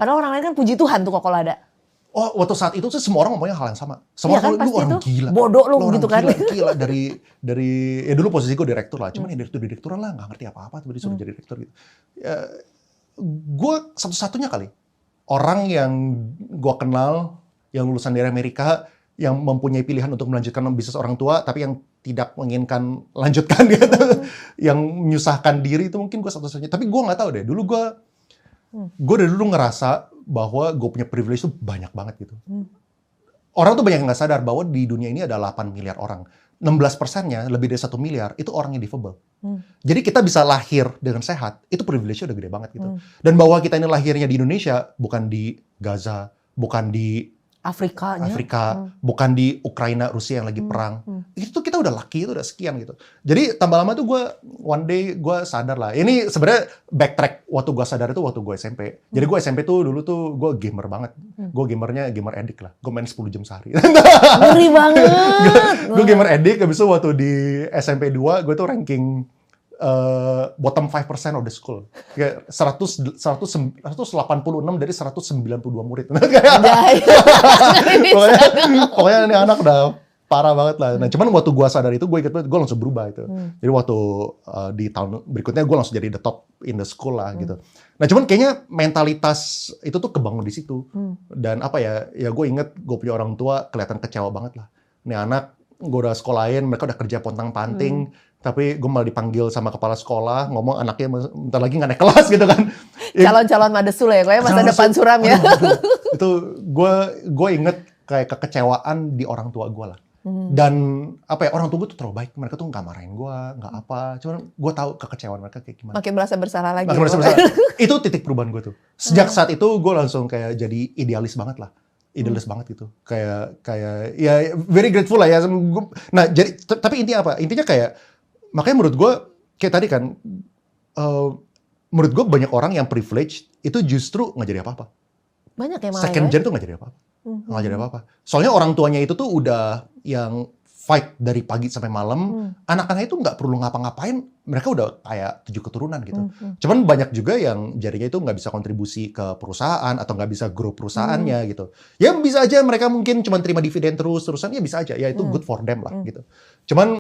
Padahal orang lain kan puji Tuhan tuh kalau ada. Oh, waktu saat itu tuh semua orang ngomongnya hal yang sama. Semua Iya kan, orang, lu orang pasti gila. bodoh lu orang gitu kan. Gila dari ya dulu posisi gue direktur lah. Cuman ya direktur lah nggak ngerti apa-apa tiba disuruh jadi direktur gitu. Ya, gue satu-satunya kali orang yang gue kenal yang lulusan dari Amerika yang mempunyai pilihan untuk melanjutkan bisnis orang tua tapi yang tidak menginginkan lanjutkan gitu. Yang menyusahkan diri itu mungkin gue satu-satunya. Tapi gue nggak tahu deh. Dulu gue dari dulu ngerasa bahwa gue punya privilege itu banyak banget gitu. Orang tuh banyak yang nggak sadar bahwa di dunia ini ada 8 miliar orang. 16%-nya, lebih dari 1 miliar, itu orang yang difabel. Jadi kita bisa lahir dengan sehat, itu privilege-nya udah gede banget gitu. Dan bahwa kita ini lahirnya di Indonesia, bukan di Gaza, bukan di Afrika, bukan di Ukraina, Rusia yang lagi perang. Itu kita udah lucky, itu udah sekian gitu. Jadi tambah lama tuh gue, one day gue sadar lah. Ini sebenarnya backtrack waktu gue sadar itu waktu gue SMP. Jadi gue SMP tuh dulu tuh gue gamer banget. Gue gamer addict lah. Gue main 10 jam sehari. Ngeri banget. Gue gamer addict, habis itu waktu di SMP 2, gue tuh ranking bottom 5% of the school. Kayak 186 dari 192 murid. Pokoknya ini anak udah parah banget lah. Nah, cuman waktu gue sadar itu, gue inget banget, gue langsung berubah itu. Jadi waktu di tahun berikutnya, gue langsung jadi the top in the school lah gitu. Nah, cuman kayaknya mentalitas itu tuh kebangun di situ. Dan apa ya gue inget, gue punya orang tua kelihatan kecewa banget lah. Ini anak, gue udah sekolahin, mereka udah kerja pontang-panting, tapi gue malah dipanggil sama kepala sekolah, ngomong anaknya bentar lagi nggak naik kelas gitu kan. Calon-calon madesul ya, gue masa depan suram ya. Itu gue inget kayak kekecewaan di orang tua gue lah. Dan apa ya, orang tua gue tuh terlalu baik, mereka tuh nggak marahin gue, nggak apa. Cuman gue tahu kekecewaan mereka kayak gimana. Makin merasa bersalah lagi. Makin merasa bersalah. Itu titik perubahan gue tuh. Sejak saat itu gue langsung kayak jadi idealis banget lah. Idealis banget gitu. Kayak ya very grateful lah ya. Nah, jadi tapi intinya apa? Intinya kayak makanya menurut gue, kayak tadi kan, menurut gue banyak orang yang privilege itu justru nggak jadi apa-apa. Banyak ya malah. Second gen tuh nggak jadi apa-apa. Nggak jadi apa-apa. Soalnya orang tuanya itu tuh udah yang fight dari pagi sampai malam. Anak-anak itu nggak perlu ngapa-ngapain. Mereka udah kayak 7 keturunan gitu. Cuman banyak juga yang jadinya itu nggak bisa kontribusi ke perusahaan atau nggak bisa grow perusahaannya gitu. Ya bisa aja mereka mungkin cuma terima dividen terus-terusan, ya bisa aja. Ya itu good for them lah gitu. Cuman